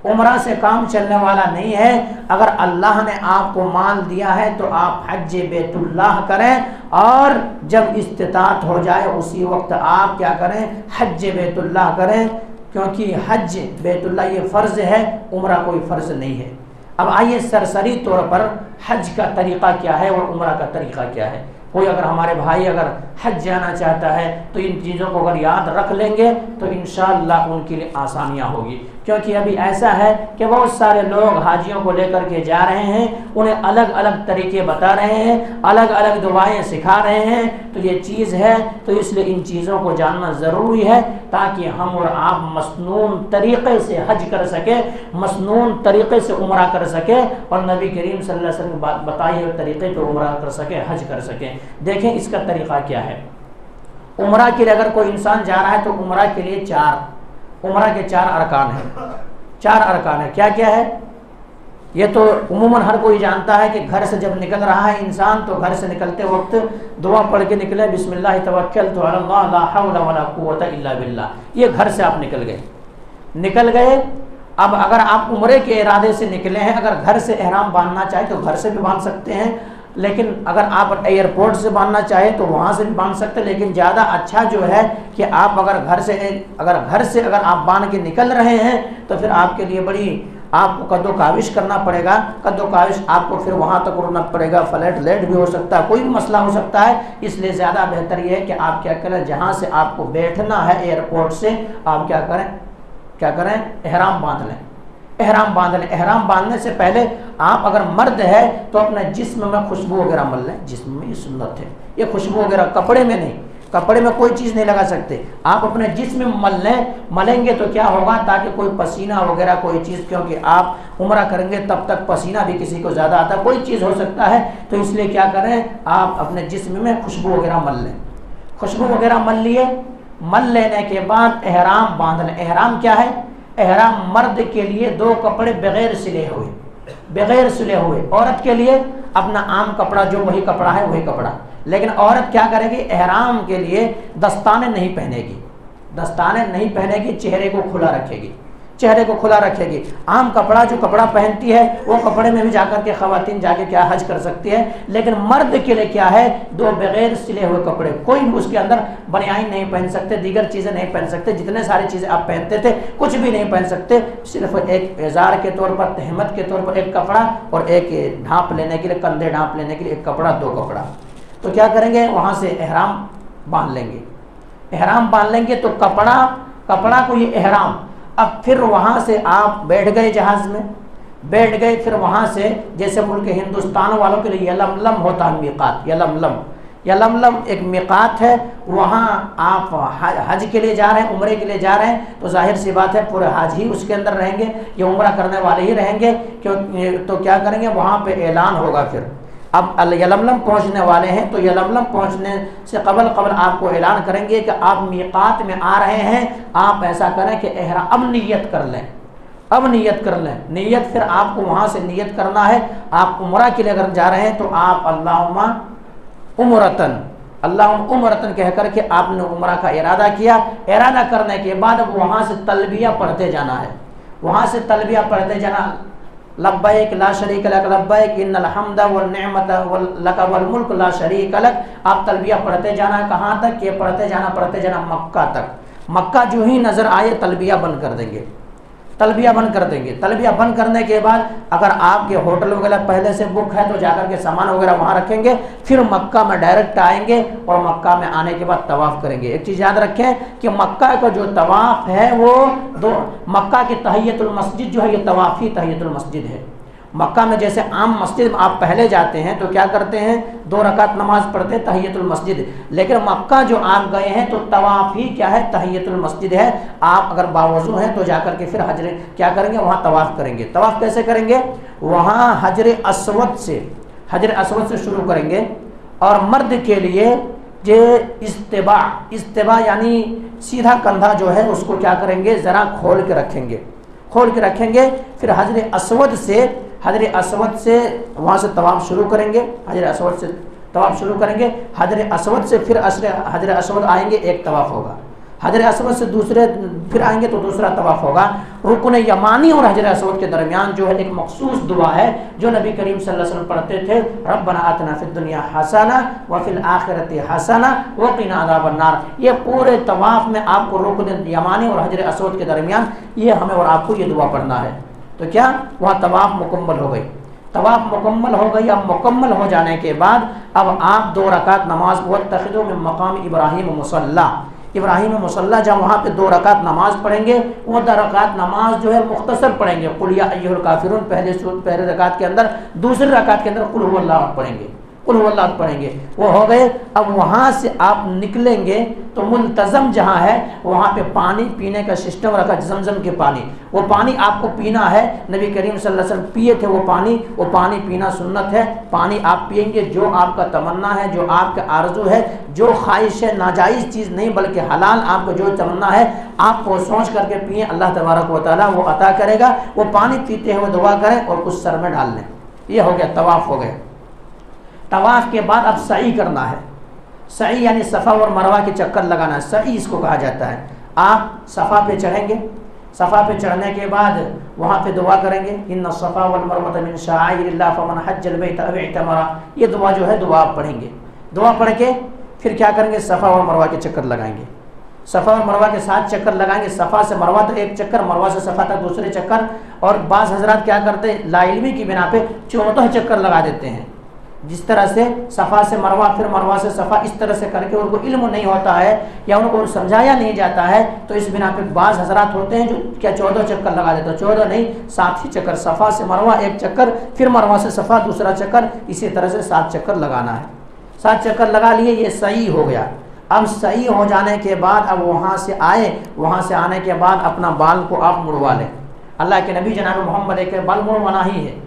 عمرہ سے کام چلنے والا نہیں ہے. اگر اللہ نے آپ کو مال دیا ہے تو آپ حج بیت اللہ کریں، اور جب استطاعت ہو جائے اسی وقت آپ کیا کریں؟ حج بیت اللہ کریں، کیونکہ حج بیت اللہ یہ فرض ہے، عمرہ کوئی فرض نہیں ہے. اب آئیے سرسری طور پر حج کا طریقہ کیا ہے اور عمرہ کا طریقہ کیا ہے. کوئی اگر ہمارے بھائی اگر حج جانا چاہتا ہے تو ان چیزوں کو اگر یاد رکھ لیں گے تو انشاءاللہ ان کے لیے آسانیاں ہوگی. کیونکہ ابھی ایسا ہے کہ بہت سارے لوگ حاجیوں کو لے کر کے جا رہے ہیں، انہیں الگ الگ طریقے بتا رہے ہیں، الگ الگ دعائیں سکھا رہے ہیں. تو یہ چیز ہے، تو اس لیے ان چیزوں کو جاننا ضروری ہے تاکہ ہم اور آپ مسنون طریقے سے حج کر سکیں، مسنون طریقے سے عمرہ کر سکیں، اور نبی کریم صلی اللہ علیہ وسلم نے بتائے ہوئے طریقے پہ عمرہ کر سکیں، حج کر سکیں. دیکھیں اس کا طریقہ کیا ہے. عمرہ کے لیے اگر کوئی انسان جا رہا ہے تو عمرہ کے لیے عمرہ کے 4 ارکان ہیں. 4 ارکان ہیں. کیا کیا ہے؟ یہ تو عموماً ہر کوئی جانتا ہے کہ گھر سے جب نکل رہا ہے انسان تو گھر سے نکلتے وقت دعا پڑھ کے نکلے، بسم اللہ توکلت علی اللہ لا حول ولا قوت الا باللہ. یہ گھر سے آپ نکل گئے. اب اگر آپ عمرے کے ارادے سے نکلے ہیں، اگر گھر سے احرام باندھنا چاہے تو گھر سے بھی باندھ سکتے ہیں، لیکن اگر آپ ایئرپورٹ سے باندھنا چاہے تو وہاں سے بھی باندھ سکتے ہیں. لیکن زیادہ اچھا جو ہے کہ آپ اگر گھر سے آپ باندھ کے نکل رہے ہیں تو پھر آپ کے لیے بڑی آپ کو قد و کاوش کرنا پڑے گا، قد و کاوش آپ کو پھر وہاں تک اڑنا پڑے گا، فلائٹ لیٹ بھی ہو سکتا ہے، کوئی بھی مسئلہ ہو سکتا ہے، اس لیے زیادہ بہتر یہ ہے کہ آپ کیا کریں، جہاں سے آپ کو بیٹھنا ہے ایئرپورٹ سے، آپ کیا کریں احرام باندھ لیں، احرام باندھ لیں۔ احرام باندھنے سے پہلے آپ اگر مرد ہے تو اپنے جسم میں خوشبو وغیرہ مل لیں، جسم میں یہ سنت ہے، یہ خوشبو وغیرہ کپڑے میں نہیں، کپڑے میں کوئی چیز نہیں لگا سکتے، آپ اپنے جسم میں مل لیں، ملیں گے تو کیا ہوگا، تاکہ کوئی پسینہ وغیرہ کوئی چیز، کیونکہ آپ عمرہ کریں گے تب تک پسینہ بھی کسی کو زیادہ آتا ہے، کوئی چیز ہو سکتا ہے، تو اس لیے کیا کریں، آپ اپنے جسم میں خوشبو وغیرہ مل لیں، خوشبو وغیرہ مل لیے، مل لینے کے بعد احرام باندھ لیں۔ احرام کیا ہے؟ احرام مرد کے لیے 2 کپڑے بغیر سلے ہوئے، بغیر سلے ہوئے، عورت کے لیے اپنا عام کپڑا جو وہی کپڑا ہے وہی کپڑا، لیکن عورت کیا کرے گی، احرام کے لیے دستانے نہیں پہنے گی، دستانے نہیں پہنے گی، چہرے کو کھلا رکھے گی، چہرے کو کھلا رکھے گی، عام کپڑا جو کپڑا پہنتی ہے وہ کپڑے میں بھی جا کر کے خواتین جا کے کیا حج کر سکتی ہے، لیکن مرد کے لیے کیا ہے، 2 بغیر سلے ہوئے کپڑے، کوئی بھی اس کے اندر بنیان نہیں پہن سکتے، دیگر چیزیں نہیں پہن سکتے، جتنے ساری چیزیں آپ پہنتے تھے کچھ بھی نہیں پہن سکتے، صرف ایک ازار کے طور پر، تہمت کے طور پر ایک کپڑا، اور ایک ڈھانپ لینے کے لیے، کندھے ڈھانپ لینے کے لیے ایک کپڑا، 2 کپڑا۔ تو کیا کریں گے، وہاں سے احرام باندھ لیں گے، احرام باندھ لیں گے تو کپڑا کو یہ احرام، اب پھر وہاں سے آپ بیٹھ گئے جہاز میں، بیٹھ گئے، پھر وہاں سے جیسے ملک ہندوستان والوں کے لیے یلملم ہوتا ہے میقات، یلملم ایک میقات ہے، وہاں آپ حج کے لیے جا رہے ہیں، عمرے کے لیے جا رہے ہیں، تو ظاہر سی بات ہے پورے حج ہی اس کے اندر رہیں گے، یہ عمرہ کرنے والے ہی رہیں گے، تو کیا کریں گے، وہاں پہ اعلان ہوگا، پھر اب یلملم پہنچنے والے ہیں تو یلملم پہنچنے سے قبل آپ کو اعلان کریں گے کہ آپ میقات میں آ رہے ہیں، آپ ایسا کریں کہ اب نیت کر لیں، اب نیت کر لیں، نیت پھر آپ کو وہاں سے نیت کرنا ہے، آپ عمرہ کے لیے اگر جا رہے ہیں تو آپ اللہم عمرتن کہہ کر کے آپ نے عمرہ کا ارادہ کیا، ارادہ کرنے کے بعد اب وہاں سے تلبیہ پڑھتے جانا ہے، وہاں سے تلبیہ پڑھتے جانا، لبیک لا شریک لک لبیک ان الحمد والنعمت لک والملک لا شریک لک، آپ تلبیہ پڑھتے جانا، کہاں تک، یہ پڑھتے جانا مکہ تک، مکہ جو ہی نظر آئے تلبیہ بند کر دیں گے، تلبیہ بند کر دیں گے، تلبیہ بند کرنے کے بعد اگر آپ کے ہوٹل وغیرہ پہلے سے بک ہے تو جا کر کے سامان وغیرہ وہاں رکھیں گے، پھر مکہ میں ڈائریکٹ آئیں گے اور مکہ میں آنے کے بعد طواف کریں گے۔ ایک چیز یاد رکھیں کہ مکہ کا جو طواف ہے وہ مکہ کی تحیۃ المسجد جو ہے یہ طوافی تحیۃ المسجد ہے، مکہ میں جیسے عام مسجد میں آپ پہلے جاتے ہیں تو کیا کرتے ہیں، 2 رکعت نماز پڑھتے ہیں تحیۃ المسجد، لیکن مکہ جو آپ گئے ہیں تو طواف ہی کیا ہے، تحیۃ المسجد ہے، آپ اگر باوضو ہیں تو جا کر کے پھر کیا کریں گے، وہاں طواف کریں گے۔ طواف کیسے کریں گے، وہاں حجر اسود سے شروع کریں گے، اور مرد کے لیے جو استباع یعنی سیدھا کندھا جو ہے اس کو کیا کریں گے، ذرا کھول کے رکھیں گے، پھر حجر اسود سے وہاں سے طواف شروع کریں گے، حجر اسود سے پھر حجر اسود آئیں گے، ایک طواف ہوگا، حجر اسود سے دوسرے پھر آئیں گے تو دوسرا طواف ہوگا۔ رکن یمانی اور حجر اسود کے درمیان جو ہے ایک مخصوص دعا ہے جو نبی کریم صلی اللہ علیہ وسلم پڑھتے تھے، ربنا آتنا فی الدنیا حسنہ وفی الآخرۃ حسنہ وقنا عذاب النار۔ یہ پورے طواف میں آپ کو رکن یمانی اور حجر اسود کے درمیان یہ ہمیں اور آپ کو یہ دعا پڑھنا ہے۔ تو کیا وہاں طواف مکمل ہو گئی، اب مکمل ہو جانے کے بعد اب آپ 2 رکعت نماز واتخذوا من مقام ابراہیم مصلی، جب وہاں پہ 2 رکعت نماز پڑھیں گے، وہ 2 رکعت نماز جو ہے مختصر پڑھیں گے، قل یا ایھا الکافرون پہلے رکعت کے اندر، دوسری رکعت کے اندر قل هو اللہ پڑھیں گے، وہ ہو گئے۔ اب وہاں سے آپ نکلیں گے تو ملتزم جہاں ہے وہاں پہ پانی پینے کا سسٹم رکھا، زمزم کے پانی، وہ پانی آپ کو پینا ہے، نبی کریم صلی اللہ علیہ وسلم پیے تھے وہ پانی پینا سنت ہے، پانی آپ پیئیں گے، جو آپ کا تمنا ہے، جو آپ کا آرزو ہے، جو خواہش ہے، ناجائز چیز نہیں بلکہ حلال آپ کو جو تمنا ہے آپ کو سوچ کر کے پئیں، اللہ تبارک و تعالیٰ وہ عطا کرے گا۔ وہ پانی پیتے ہوئے دعا کریں اور کچھ سر میں ڈال لیں، یہ ہو گیا طواف ہو گئے۔ طواف کے بعد اب سعی کرنا ہے، سعی یعنی صفا اور مروہ کے چکر لگانا، سعی اس کو کہا جاتا ہے۔ آپ صفا پہ چڑھیں گے، صفا پہ چڑھنے کے بعد وہاں پہ دعا کریں گے، ان الصفا والمروۃ من شعائر اللہ فمن حج البیت او اعتمر، یہ دعا جو ہے دعا آپ پڑھیں گے، دعا پڑھ کے پھر کیا کریں گے، صفا اور مروہ کے چکر لگائیں گے، صفا اور مروہ کے 7 چکر لگائیں گے، صفا سے مروہ تک 1 چکر، مروہ سے صفا تک دوسرے چکر، اور بعض حضرات کیا کرتے ہیں لا علمی کی بنا پہ 14 چکر لگا دیتے ہیں، جس طرح سے صفا سے مروہ پھر مروہ سے صفا اس طرح سے کر کے ان کو علم نہیں ہوتا ہے یا ان کو سمجھایا نہیں جاتا ہے، تو اس بنا پہ بعض حضرات ہوتے ہیں جو کیا 14 چکر لگا دیتے ہیں، 14 نہیں 7 ہی چکر، صفا سے مروہ 1 چکر، پھر مروہ سے صفا دوسرا چکر، اسی طرح سے 7 چکر لگانا ہے۔ 7 چکر لگا لیے، یہ صحیح ہو گیا۔ اب صحیح ہو جانے کے بعد اب وہاں سے آئے، وہاں سے آنے کے بعد اپنا بال کو آپ مڑوا لیں۔ اللہ کے نبی جناب محمد کے بال مڑوانا ہی ہے۔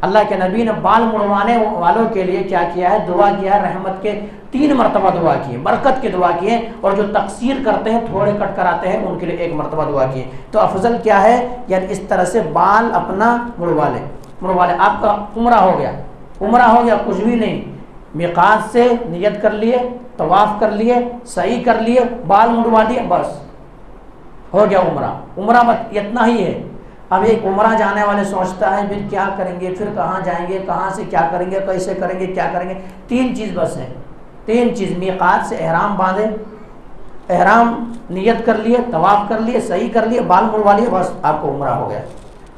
اللہ کے نبی نے بال مڑوانے والوں کے لیے کیا کیا ہے، دعا کیا ہے، رحمت کے 3 مرتبہ دعا کیے، برکت کی دعا کیے، اور جو تقصیر کرتے ہیں تھوڑے کٹ کر آتے ہیں ان کے لیے 1 مرتبہ دعا کیے۔ تو افضل کیا ہے، یعنی اس طرح سے بال اپنا مڑوا لیں۔ آپ کا عمرہ ہو گیا، عمرہ ہو گیا، کچھ بھی نہیں، میقات سے نیت کر لیے، طواف کر لیے، سعی کر لیے، بال مڑوا دیے، بس ہو گیا عمرہ۔ عمرہ اتنا ہی ہے۔ اب ایک عمرہ جانے والے سوچتا ہے پھر کیا کریں گے، پھر کہاں جائیں گے، کہاں سے کیا کریں گے، کیسے کریں گے، کیا کریں گے۔ 3 چیز بس ہے، 3 چیز، میقات سے احرام باندھے، احرام نیت کر لیے، طواف کر لیے، سعی کر لیے، بال مڑوا لیے، بس آپ کو عمرہ ہو گیا۔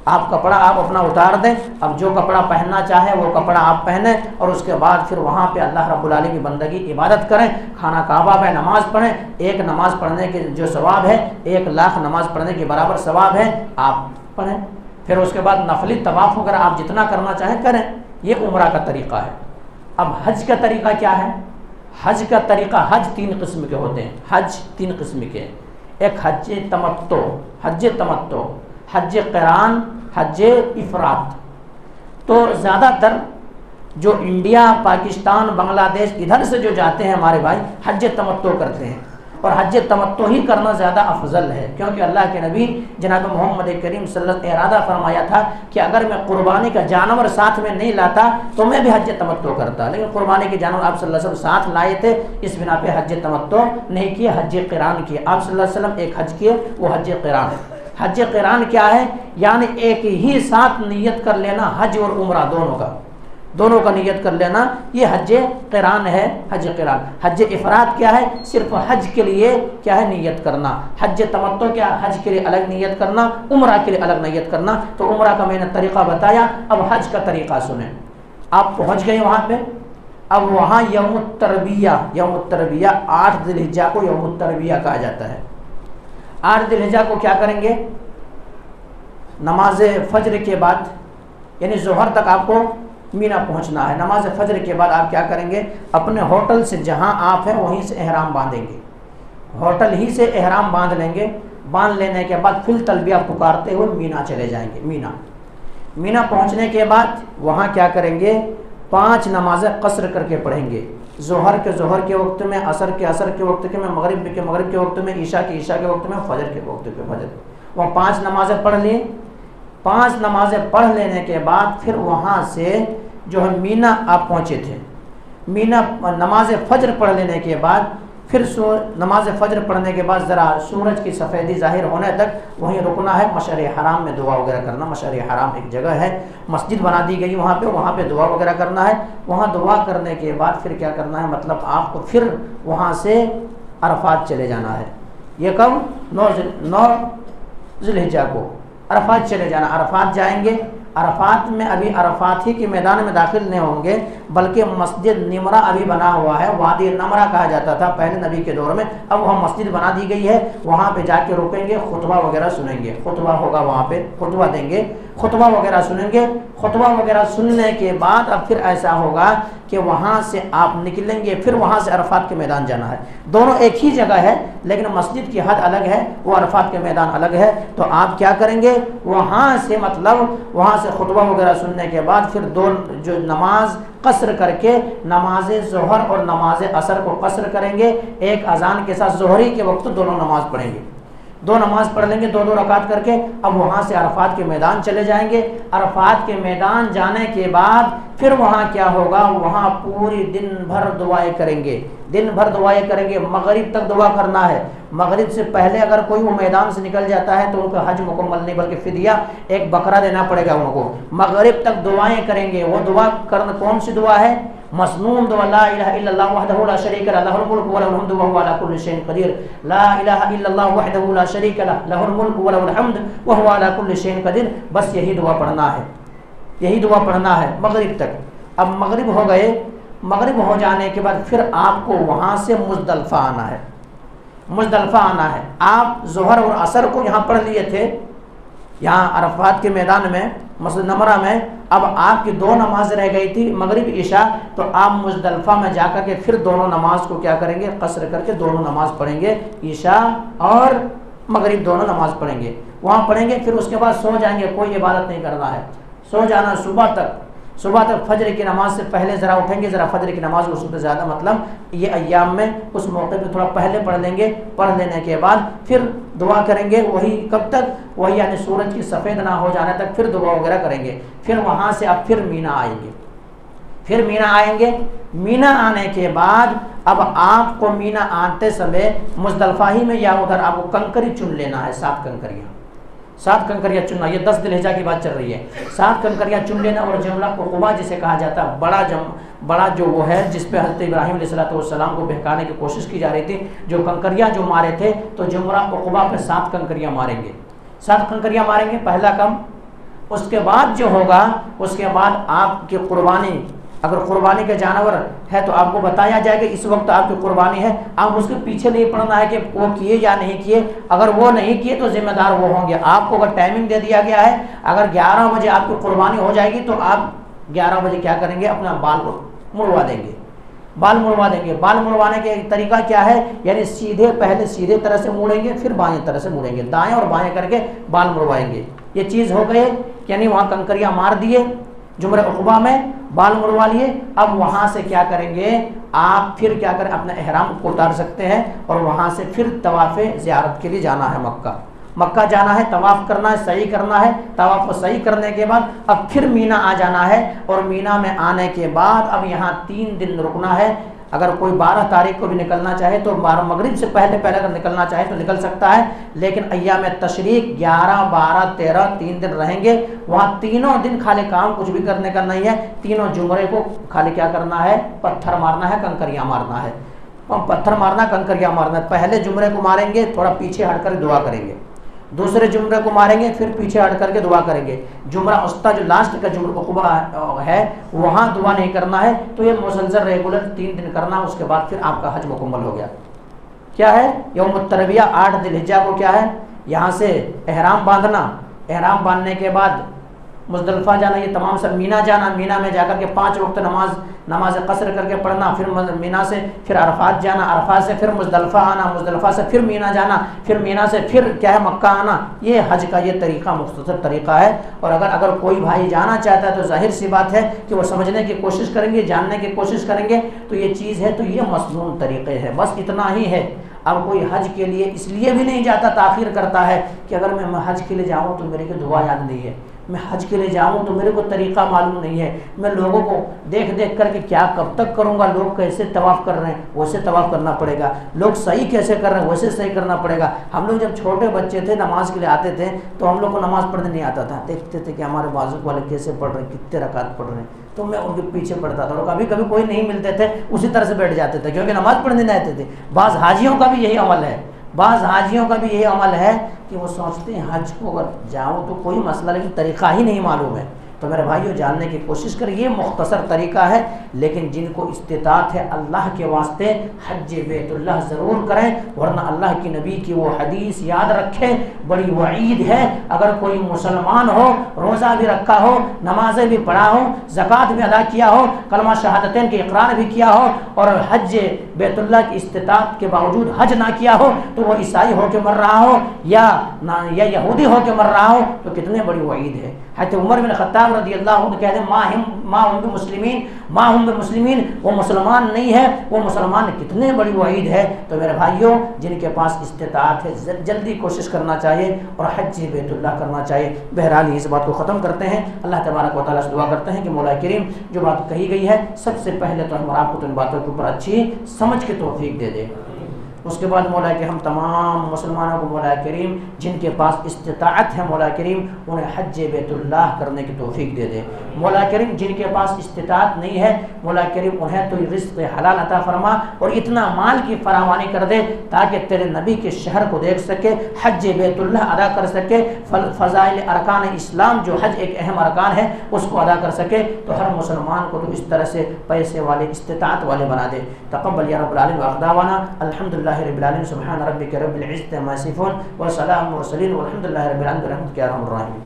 آپ کپڑا آپ اپنا اتار دیں، اب جو کپڑا پہننا چاہے وہ کپڑا آپ پہنیں، اور اس کے بعد پھر وہاں پہ اللہ رب العالمین کی بندگی عبادت کریں، خانہ کعبہ میں نماز پڑھیں۔ 1 نماز پڑھنے کے جو ثواب ہے 1 لاکھ نماز پڑھنے کے برابر ثواب ہے، آپ پڑھیں۔ پھر اس کے بعد نفلی طواف وغیرہ آپ جتنا کرنا چاہیں کریں۔ یہ عمرہ کا طریقہ ہے۔ اب حج کا طریقہ کیا ہے؟ حج کا طریقہ، حج 3 قسم کے ہوتے ہیں، حج 3 قسم کے، ایک حج تمتع، حج قران، حج افراد۔ تو زیادہ تر جو انڈیا، پاکستان، بنگلہ دیش ادھر سے جو جاتے ہیں ہمارے بھائی، حج تمتع کرتے ہیں، اور حج تمتع ہی کرنا زیادہ افضل ہے، کیونکہ اللہ کے نبی جناب محمد کریم صلی اللہ علیہ وسلم نے ارادہ فرمایا تھا کہ اگر میں قربانی کا جانور ساتھ میں نہیں لاتا تو میں بھی حج تمتع کرتا، لیکن قربانی کے جانور آپ صلی اللہ علیہ وسلم ساتھ لائے تھے، اس بنا پہ حج تمتع نہیں کیے، حج قران کیے۔ آپ صلی اللہ علیہ وسلم ایک حج کیے، وہ حج قران ہے۔ حج قران کیا ہے؟ یعنی ایک ہی ساتھ نیت کر لینا، حج اور عمرہ دونوں کا نیت کر لینا، یہ حج قران ہے، حج قران۔ حج افراد کیا ہے؟ صرف حج کے لیے کیا ہے، نیت کرنا۔ حج تمتع کیا؟ حج کے لیے الگ نیت کرنا، عمرہ کے لیے الگ نیت کرنا۔ تو عمرہ کا میں نے طریقہ بتایا، اب حج کا طریقہ سنیں۔ آپ پہنچ گئے وہاں پہ، اب وہاں یوم التربیہ 8 ذی الحجہ کو یوم التربیہ کہا جاتا ہے۔ 8 ذی الحجہ کو کیا کریں گے؟ نماز فجر کے بعد، یعنی ظہر تک آپ کو مینا پہنچنا ہے۔ نماز فجر کے بعد آپ کیا کریں گے؟ اپنے ہوٹل سے جہاں آپ ہیں وہیں سے احرام باندھیں گے، ہوٹل ہی سے احرام باندھ لیں گے۔ باندھ لینے کے بعد پھر تلبیہ پکارتے ہوئے مینا چلے جائیں گے۔ مینا پہنچنے کے بعد وہاں کیا کریں گے؟ 5 نمازیں قصر کر کے پڑھیں گے، ظہر کے وقت میں، عصر کے وقت میں، مغرب کے وقت میں، عشاء کے وقت میں، فجر کے وقت پہ فجر۔ وہ 5 نمازیں پڑھ لیں۔ 5 نمازیں پڑھ لینے کے بعد پھر وہاں سے جو ہے مینا آپ پہنچے تھے، مینا نماز فجر پڑھ لینے کے بعد پھر نماز فجر پڑھنے کے بعد ذرا سورج کی سفیدی ظاہر ہونے تک وہیں رکنا ہے، مشعر حرام میں دعا وغیرہ کرنا۔ مشعر حرام ایک جگہ ہے، مسجد بنا دی گئی وہاں پہ دعا وغیرہ کرنا ہے۔ وہاں دعا کرنے کے بعد پھر کیا کرنا ہے، مطلب آپ کو پھر وہاں سے عرفات چلے جانا ہے۔ یہ کب؟ 9 ذی الحجہ کو عرفات چلے جانا۔ عرفات جائیں گے، عرفات میں ابھی عرفات ہی کے میدان میں داخل نہیں ہوں گے، بلکہ مسجد نمرہ ابھی بنا ہوا ہے، وادی نمرہ کہا جاتا تھا پہلے نبی کے دور میں، اب وہاں مسجد بنا دی گئی ہے، وہاں پہ جا کے رکیں گے، خطبہ وغیرہ سنیں گے، خطبہ ہوگا وہاں پہ، خطبہ دیں گے، خطبہ وغیرہ سنیں گے۔ خطبہ وغیرہ سننے کے بعد اب پھر ایسا ہوگا کہ وہاں سے آپ نکلیں گے، پھر وہاں سے عرفات کے میدان جانا ہے۔ دونوں ایک ہی جگہ ہے لیکن مسجد کی حد الگ ہے، وہ عرفات کے میدان الگ ہے۔ تو آپ کیا کریں گے؟ وہاں سے مطلب وہاں سے خطبہ وغیرہ سننے کے بعد پھر 2 جو نماز قصر کر کے، نماز ظہر اور نماز عصر کو قصر کریں گے، ایک اذان کے ساتھ ظہری کے وقت دونوں نماز پڑھیں گے، 2 نماز پڑھ لیں گے 2 رکعت کر کے۔ اب وہاں سے عرفات کے میدان چلے جائیں گے۔ عرفات کے میدان جانے کے بعد پھر وہاں کیا ہوگا؟ وہاں پوری دن بھر دعائیں کریں گے، مغرب تک دعا کرنا ہے۔ مغرب سے پہلے اگر کوئی وہ میدان سے نکل جاتا ہے تو ان کا حج مکمل نہیں، بلکہ فدیہ ایک بکرا دینا پڑے گا ان کو۔ مغرب تک دعائیں کریں گے۔ وہ دعا کرنا کون سی دعا ہے؟ مسنون دعا لا الہ الا اللہ وحدہ لا شریک لہ لہ الملک ولہ الحمد وہو علی کل شیء قدیر، لا الہ الا اللہ وحدہ لا شریک لہ لہ الملک ولہ الحمد وہو علی کل شیء قدیر. بس یہی دعا پڑھنا ہے، یہی دعا پڑھنا ہے مغرب تک. اب مغرب ہو گئے، مغرب ہو جانے کے بعد پھر آپ کو وہاں سے مزدلفہ آنا ہے. مزدلفہ آنا ہے. آپ ظہر اور عصر کو یہاں پڑھ لیے تھے، یہاں عرفات کے میدان میں مسجد نمرہ میں. اب آپ کی 2 نماز رہ گئی تھی مغرب عشاء، تو آپ مزدلفہ میں جا کر کے پھر دونوں نماز کو کیا کریں گے؟ قصر کر کے دونوں نماز پڑھیں گے، عشاء اور مغرب دونوں نماز پڑھیں گے. وہاں پڑھیں گے، پھر اس کے بعد سو جائیں گے. کوئی عبادت نہیں کرنا ہے، سو جانا صبح تک. صبح تک فجر کی نماز سے پہلے ذرا اٹھیں گے، ذرا فجر کی نماز اس سے زیادہ مطلب یہ ایام میں اس موقع پہ تھوڑا پہلے پڑھ لیں گے. پڑھ لینے کے بعد پھر دعا کریں گے. وہی کب تک؟ وہی یعنی سورج کی سفید نہ ہو جانے تک پھر دعا وغیرہ کریں گے. پھر وہاں سے اب پھر مینا آئیں گے. پھر مینا آئیں گے. مینا آنے کے بعد اب آپ کو مینا آتے سمے مزدلفہ ہی میں یا ادھر آپ کو کنکری چن لینا ہے. 7 کنکریاں، 7 کنکریاں چننا. یہ 10 ذی الحجہ کی بات چل رہی ہے. 7 کنکریاں چن لینا. اور جمرہ عقبہ جسے کہا جاتا ہے، بڑا جو وہ ہے جس پہ حضرت ابراہیم علیہ السلام کو بہکانے کی کوشش کی جا رہی تھی، جو کنکریاں جو مارے تھے، تو جمرہ عقبہ پہ 7 کنکریاں ماریں گے. 7 کنکریاں ماریں گے پہلا کم. اس کے بعد جو ہوگا، اس کے بعد آپ کی قربانی، اگر قربانی کا جانور ہے تو آپ کو بتایا جائے کہ اس وقت آپ کی قربانی ہے. آپ اس کے پیچھے نہیں پڑنا ہے کہ وہ کیے یا نہیں کیے. اگر وہ نہیں کیے تو ذمہ دار وہ ہوں گے. آپ کو اگر ٹائمنگ دے دیا گیا ہے، اگر 11 بجے آپ کی قربانی ہو جائے گی تو آپ 11 بجے کیا کریں گے؟ اپنا بال کو مڑوا دیں گے. بال مڑوا دیں گے. بال مڑوانے کا طریقہ کیا ہے؟ یعنی پہلے سیدھے طرح سے موڑیں گے، پھر بائیں طرح سے موڑیں گے، دائیں اور بائیں کر کے بال مڑوائیں گے. یہ چیز ہو گئے، یعنی وہاں کنکریاں مار دیے جمرہ عقبہ میں، بال مڑوا لیے. اب وہاں سے کیا کریں گے؟ آپ پھر کیا کریں؟ اپنا احرام کو اتار سکتے ہیں اور وہاں سے پھر طواف زیارت کے لیے جانا ہے. مکہ جانا ہے، طواف کرنا ہے، سعی کرنا ہے. طواف کو صحیح کرنے کے بعد اب پھر مینا آ جانا ہے. اور مینا میں آنے کے بعد اب یہاں 3 دن رکنا ہے. اگر کوئی 12 تاریخ کو بھی نکلنا چاہے تو مغرب سے پہلے اگر نکلنا چاہے تو نکل سکتا ہے. لیکن ایام تشریق 11 12 13 3 دن رہیں گے. وہاں تینوں دن خالی کام کچھ بھی کرنے کا نہیں ہے. تینوں جمعے کو خالی کیا کرنا ہے؟ پتھر مارنا ہے، کنکریاں مارنا ہے. پتھر مارنا، کنکریاں مارنا ہے. پہلے جمعے کو ماریں گے، تھوڑا پیچھے ہٹ کر دعا کریں گے. دوسرے جمعے کو ماریں گے، پھر پیچھے ہٹ کر کے دعا کریں گے. جمعہ وسطیٰ جو لاسٹ کا جمعہ عقبہ ہے وہاں دعا نہیں کرنا ہے. تو یہ مسلسل ریگولر 3 دن کرنا. اس کے بعد پھر آپ کا حج مکمل ہو گیا. کیا ہے؟ یوم الترویہ 8 ذی الحجہ کو کیا ہے؟ یہاں سے احرام باندھنا. احرام باندھنے کے بعد مزدلفہ جانا، یہ تمام سب مینا جانا. مینا میں جا کر کے 5 وقت نماز قصر کر کے پڑھنا. پھر مینا سے پھر عرفات جانا. عرفات سے پھر مزدلفہ آنا. مزدلفہ سے پھر مینا جانا. پھر مینا سے پھر کیا ہے؟ مکہ آنا. یہ حج کا یہ طریقہ مختصر طریقہ ہے. اور اگر کوئی بھائی جانا چاہتا ہے تو ظاہر سی بات ہے کہ وہ سمجھنے کی کوشش کریں گے، جاننے کی کوشش کریں گے. تو یہ چیز ہے، تو یہ مسنون طریقے ہے. بس اتنا ہی ہے. اب کوئی حج کے لیے اس لیے بھی نہیں جاتا، تاخیر کرتا ہے کہ اگر میں حج کے لیے جاؤں تو میرے کو دعا یاد نہیں ہے، میں حج کے لیے جاؤں تو میرے کو طریقہ معلوم نہیں ہے، میں لوگوں کو دیکھ کر کے کیا کب تک کروں گا، لوگ کیسے طواف کر رہے ہیں ویسے طواف کرنا پڑے گا، لوگ صحیح کیسے کر رہے ہیں ویسے صحیح کرنا پڑے گا. ہم لوگ جب چھوٹے بچے تھے نماز کے لیے آتے تھے تو ہم لوگ کو نماز پڑھنے نہیں آتا تھا. دیکھتے تھے کہ ہمارے بازو والے کیسے پڑھ رہے ہیں، کتنے رکعت پڑھ رہے ہیں، تو میں ان کے پیچھے پڑھتا تھا. اور کبھی کبھی کوئی نہیں ملتے تھے اسی طرح سے بیٹھ جاتے تھے کیونکہ نماز پڑھنے نہیں آتے تھے. بعض حاجیوں کا بھی یہی عمل ہے، بعض حاجیوں کا بھی یہی عمل ہے کہ وہ سوچتے ہیں حج کو اگر جاؤں تو کوئی مسئلہ، لیکن طریقہ ہی نہیں معلوم ہے. تو میرے بھائیو جاننے کی کوشش کریں. یہ مختصر طریقہ ہے، لیکن جن کو استطاعت ہے اللہ کے واسطے حج بیت اللہ ضرور کریں، ورنہ اللہ کی نبی کی وہ حدیث یاد رکھیں. بڑی وعید ہے اگر کوئی مسلمان ہو، روزہ بھی رکھا ہو، نمازیں بھی پڑھا ہو، زکوٰۃ بھی ادا کیا ہو، کلمہ شہادتین کے اقرار بھی کیا ہو، اور حج بیت اللہ کی استطاعت کے باوجود حج نہ کیا ہو، تو وہ عیسائی ہو کے مر رہا ہو یا یہودی ہو کے مر رہا ہو، تو کتنے بڑی وعید ہے. حضرت عمر بن خطاب رضی اللہ عنہ کہتے ہیں ما ہم بمسلمین، وہ مسلمان نہیں ہے، وہ مسلمان کتنے بڑی وعید ہے. تو میرے بھائیوں جن کے پاس استطاعت ہے جلدی کوشش کرنا چاہیے اور حج بیت اللہ کرنا چاہیے. بہرحال اس بات کو ختم کرتے ہیں. اللہ تبارک و تعالیٰ سے دعا کرتے ہیں کہ مولا کریم جو بات کہی گئی ہے سب سے پہلے تو ہم آپ کو تو ان باتوں کے اوپر اچھی سمجھ کے توفیق دے دے. اس کے بعد مولا کہ ہم تمام مسلمانوں کو مولا کریم جن کے پاس استطاعت ہے مولا کریم انہیں حج بیت اللہ کرنے کی توفیق دے دے۔ مولا کریم جن کے پاس استطاعت نہیں ہے مولا کریم انہیں تو رزق حلال عطا فرما اور اتنا مال کی فراوانی کر دے تاکہ تیرے نبی کے شہر کو دیکھ سکے، حج بیت اللہ ادا کر سکے، فضائل ارکان اسلام جو حج ایک اہم ارکان ہے اس کو ادا کر سکے۔ تو ہر مسلمان کو تو اس طرح سے پیسے والے استطاعت والے بنا دے۔ تقبل یا رب العالمین واخداوانا الحمدللہ رب العالمین سبحان ربک رب العزت عما یصفون وسلام المرسلین والحمدللہ رب العالمین برحمتک یا ارحم الراحمین۔